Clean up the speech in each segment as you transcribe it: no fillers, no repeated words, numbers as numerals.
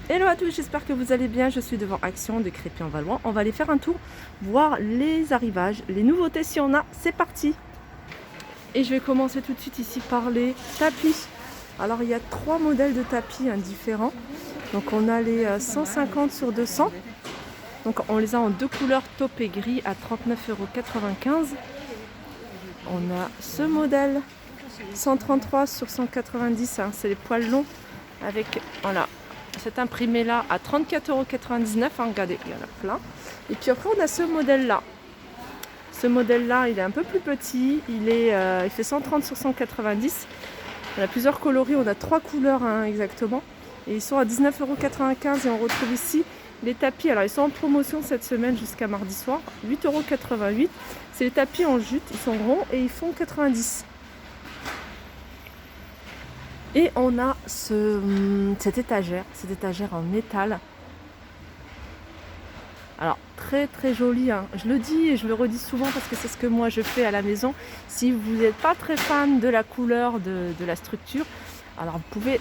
Hello à tous, j'espère que vous allez bien. Je suis devant Action de Crépy-en-Valois. On va aller faire un tour, voir les arrivages, les nouveautés si on a. C'est parti. Et je vais commencer tout de suite ici par les tapis. Alors il y a 3 modèles de tapis différents. Donc on a les 150 sur 200. Donc on les a en 2 couleurs, taupe et gris à 39,95 €. On a ce modèle 133 sur 190, c'est les poils longs avec voilà, cet imprimé là à 34,99 €. Regardez, il y en a plein. Et puis après on a ce modèle là. Ce modèle là, il est un peu plus petit, il fait 130 sur 190. On a plusieurs coloris, on a 3 couleurs exactement. Et ils sont à 19,95 € et on retrouve ici les tapis. Alors ils sont en promotion cette semaine jusqu'à mardi soir, 8,88 €. C'est les tapis en jute, ils sont ronds et ils font 90. Et on a cette étagère en métal. Alors très très jolie, hein. Je le dis et je le redis souvent parce que c'est ce que moi je fais à la maison. Si vous n'êtes pas très fan de la couleur de la structure, alors vous pouvez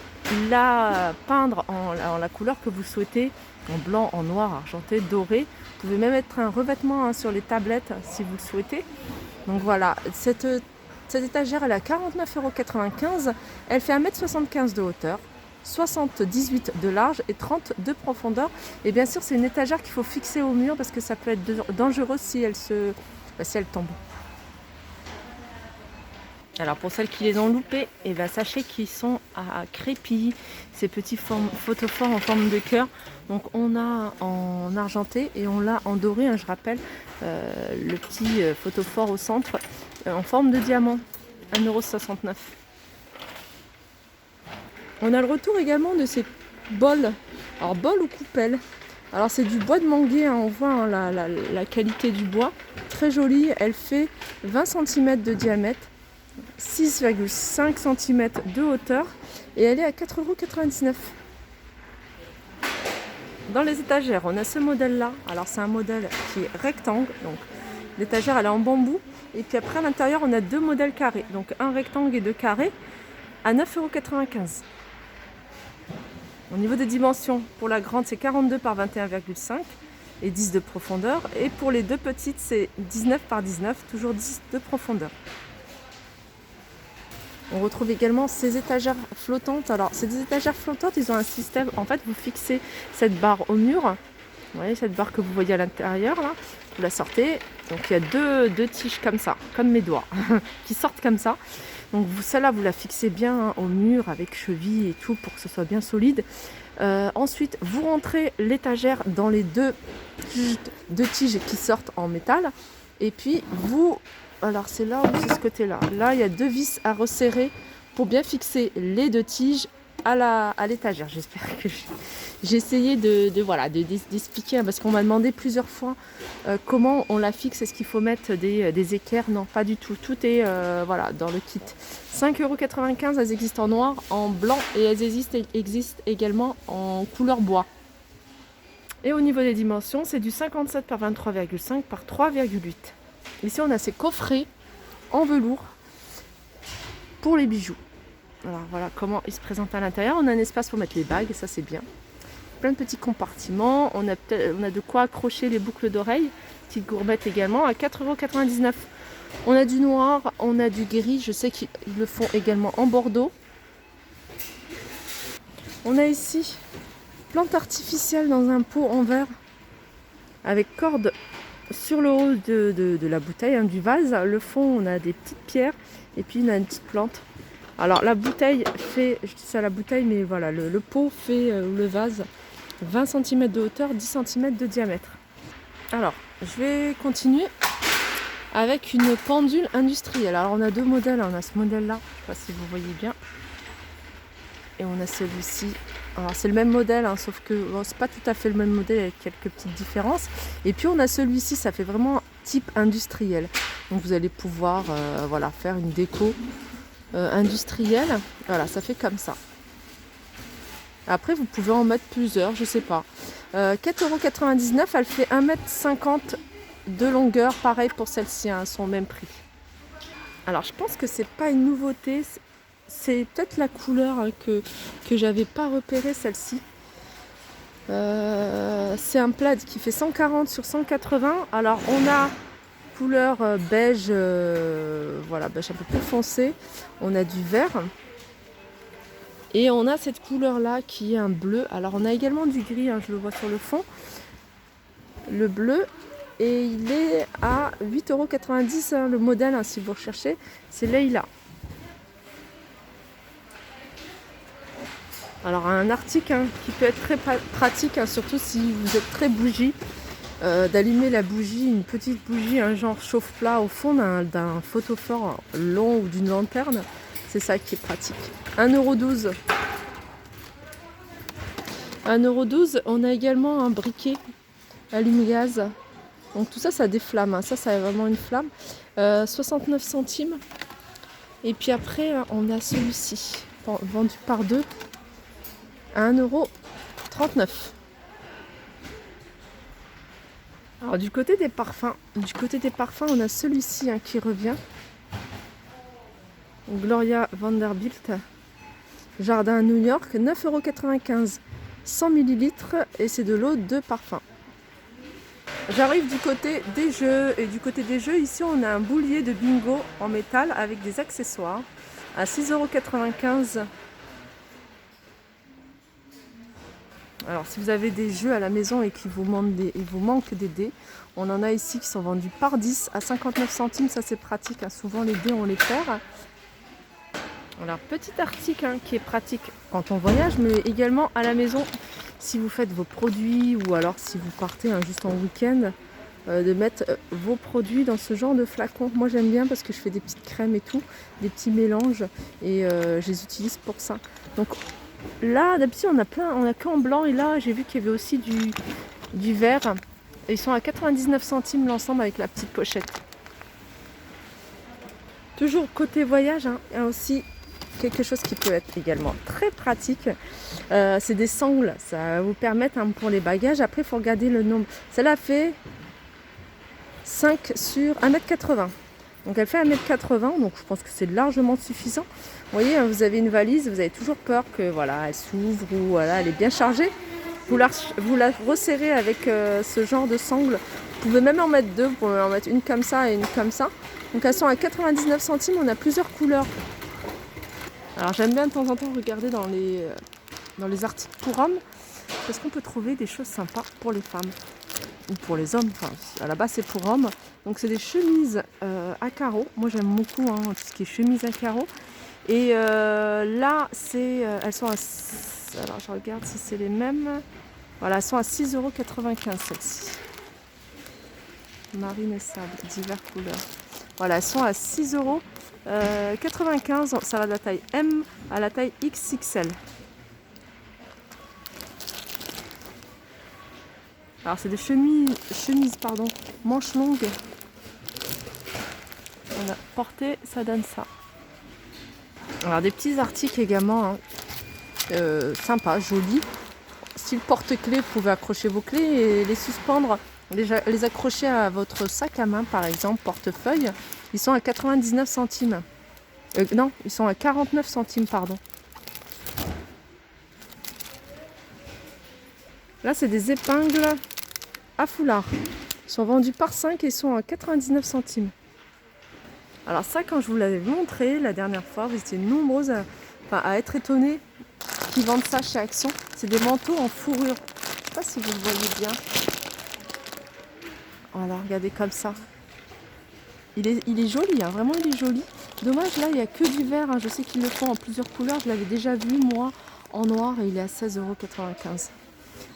la peindre en la couleur que vous souhaitez, en blanc, en noir, argenté, doré. Vous pouvez même mettre un revêtement sur les tablettes si vous le souhaitez. Donc voilà, cette étagère elle est à 49,95 €. Elle fait 1,75 m de hauteur, 78 de large et 30 de profondeur. Et bien sûr, c'est une étagère qu'il faut fixer au mur parce que ça peut être dangereux si elle tombe. Alors pour celles qui les ont loupées, sachez qu'ils sont à Crépy, ces petits photophores en forme de cœur. Donc on a en argenté et on l'a en doré, je rappelle, le petit photophore au centre en forme de diamant, 1,69 €. On a le retour également de ces bols, alors bol ou coupelle. Alors c'est du bois de manguier, on voit la qualité du bois, très jolie, elle fait 20 cm de diamètre, 6,5 cm de hauteur et elle est à 4,99 €. Dans les étagères, on a ce modèle là, alors c'est un modèle qui est rectangle, donc l'étagère elle est en bambou et puis après à l'intérieur on a 2 modèles carrés, donc un rectangle et 2 carrés à 9,95 €. Au niveau des dimensions, pour la grande c'est 42 par 21,5 et 10 de profondeur, et pour les deux petites c'est 19 par 19, toujours 10 de profondeur. On retrouve également ces étagères flottantes. Alors ces étagères flottantes, ils ont un système, en fait vous fixez cette barre au mur. Vous voyez cette barre que vous voyez à l'intérieur là, vous la sortez, donc il y a deux tiges comme ça, comme mes doigts, qui sortent comme ça. Donc celle-là vous la fixez bien au mur avec cheville et tout pour que ce soit bien solide. Ensuite vous rentrez l'étagère dans les deux tiges qui sortent en métal. Et puis alors c'est là ou c'est ce côté-là. Là il y a 2 vis à resserrer pour bien fixer les 2 tiges à l'étagère. J'espère que j'ai essayé d'expliquer parce qu'on m'a demandé plusieurs fois comment on la fixe. Est-ce qu'il faut mettre des équerres? Non, pas du tout. Tout est dans le kit. 5,95 €, elles existent en noir, en blanc et elles existent également en couleur bois. Et au niveau des dimensions, c'est du 57 par 23,5 par 3,8. Ici, on a ces coffrets en velours pour les bijoux. Alors voilà comment ils se présentent à l'intérieur. On a un espace pour mettre les bagues, ça c'est bien. Plein de petits compartiments. On a de quoi accrocher les boucles d'oreilles. Petite gourmette également à 4,99 €. On a du noir, on a du gris. Je sais qu'ils le font également en bordeaux. On a ici plante artificielle dans un pot en verre avec corde sur le haut de la bouteille, du vase. Le fond, on a des petites pierres et puis on a une petite plante. Alors la bouteille fait, je dis ça la bouteille, mais voilà, le pot fait, le vase, 20 cm de hauteur, 10 cm de diamètre. Alors, je vais continuer avec une pendule industrielle. Alors on a 2 modèles, on a ce modèle-là, je ne sais pas si vous voyez bien. Et on a celui-ci. Alors c'est le même modèle, sauf que c'est pas tout à fait le même modèle avec quelques petites différences. Et puis on a celui-ci, ça fait vraiment type industriel. Donc vous allez pouvoir faire une déco industrielle. Voilà, ça fait comme ça. Après vous pouvez en mettre plusieurs, je sais pas. 4,99 €, elle fait 1,50 m de longueur, pareil pour celle-ci, son même prix. Alors je pense que c'est pas une nouveauté. C'est peut-être la couleur que j'avais pas repérée, celle-ci. C'est un plaid qui fait 140 sur 180. Alors on a couleur beige, voilà, beige un peu plus foncé. On a du vert. Et on a cette couleur là qui est un bleu. Alors on a également du gris, hein, je le vois sur le fond. Le bleu. Et il est à 8,90 €, hein, le modèle, hein, si vous recherchez. C'est Leila. Alors un article, hein, qui peut être très pratique, hein, surtout si vous êtes très bougie, d'allumer la bougie, une petite bougie, un genre chauffe-plat au fond d'un photophore long ou d'une lanterne. C'est ça qui est pratique. 1,12 €. 1,12 €. On a également un briquet allume-gaz. Donc tout ça, ça déflamme, hein. Ça a vraiment une flamme. 69 centimes. Et puis après, on a celui-ci, vendu par deux, à 1,39 €. Alors du côté des parfums, on a celui-ci, hein, qui revient. Gloria Vanderbilt, Jardin New York, 9,95 €, 100 ml, et c'est de l'eau de parfum. J'arrive du côté des jeux, et du côté des jeux, ici on a un boulier de bingo en métal avec des accessoires à 6,95 €. Alors si vous avez des jeux à la maison et qu'il vous manque des dés, on en a ici qui sont vendus par 10 à 59 centimes, ça c'est pratique, hein. Souvent les dés on les perd. Alors petit article, hein, qui est pratique quand on voyage, mais également à la maison si vous faites vos produits, ou alors si vous partez, hein, juste en week-end, de mettre vos produits dans ce genre de flacon. Moi j'aime bien parce que je fais des petites crèmes et tout, des petits mélanges, et je les utilise pour ça. Donc là d'habitude on a qu'en blanc, et là j'ai vu qu'il y avait aussi du vert, et ils sont à 99 centimes l'ensemble avec la petite pochette. Toujours côté voyage, hein, il y a aussi quelque chose qui peut être également très pratique. C'est des sangles, ça va vous permettre, hein, pour les bagages. Après il faut regarder le nombre. Celle-là fait 5 sur 1,80 m. Donc elle fait 1,80 m, donc je pense que c'est largement suffisant. Vous voyez, hein, vous avez une valise, vous avez toujours peur que voilà, elle s'ouvre, ou voilà, elle est bien chargée. Vous la resserrez avec ce genre de sangle. Vous pouvez même en mettre deux, vous pouvez en mettre une comme ça et une comme ça. Donc elles sont à 99 centimes, on a plusieurs couleurs. Alors j'aime bien de temps en temps regarder dans les articles pour hommes, parce qu'on peut trouver des choses sympas pour les femmes. Ou pour les hommes, enfin à la base c'est pour hommes. Donc c'est des chemises à carreaux. Moi j'aime beaucoup, hein, tout ce qui est chemise à carreaux. Et là elles sont à... Alors je regarde si c'est les mêmes. Voilà, elles sont à 6,95 € celles-ci. Marine et sable, diverses couleurs. Voilà, elles sont à 6,95 €. Ça va de la taille M à la taille XXL. Alors c'est des chemises, manches longues. Voilà, portée, ça donne ça. Alors des petits articles également, hein, sympas, jolis. Style porte-clés, vous pouvez accrocher vos clés et les suspendre, les accrocher à votre sac à main, par exemple, portefeuille. Ils sont à 99 centimes. Non, ils sont à 49 centimes, pardon. Là, c'est des épingles à foulard. Ils sont vendus par 5 et ils sont à 99 centimes. Alors ça, quand je vous l'avais montré la dernière fois, vous étiez nombreuses à être étonnés qu'ils vendent ça chez Action. C'est des manteaux en fourrure. Je ne sais pas si vous le voyez bien. Voilà, regardez comme ça. Il est joli, hein, vraiment il est joli. Dommage, là il n'y a que du vert, hein. Je sais qu'ils le font en plusieurs couleurs. Je l'avais déjà vu moi en noir, et il est à 16,95 €.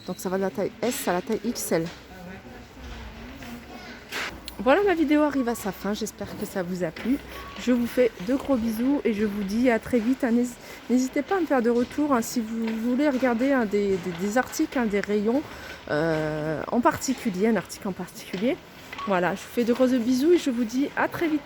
Donc ça va de la taille S à la taille XL. Voilà, ma vidéo arrive à sa fin, j'espère que ça vous a plu. Je vous fais de gros bisous et je vous dis à très vite. N'hésitez pas à me faire de retour, hein, si vous voulez regarder, hein, des articles, hein, des rayons en particulier, un article en particulier. Voilà, je vous fais de gros bisous et je vous dis à très vite.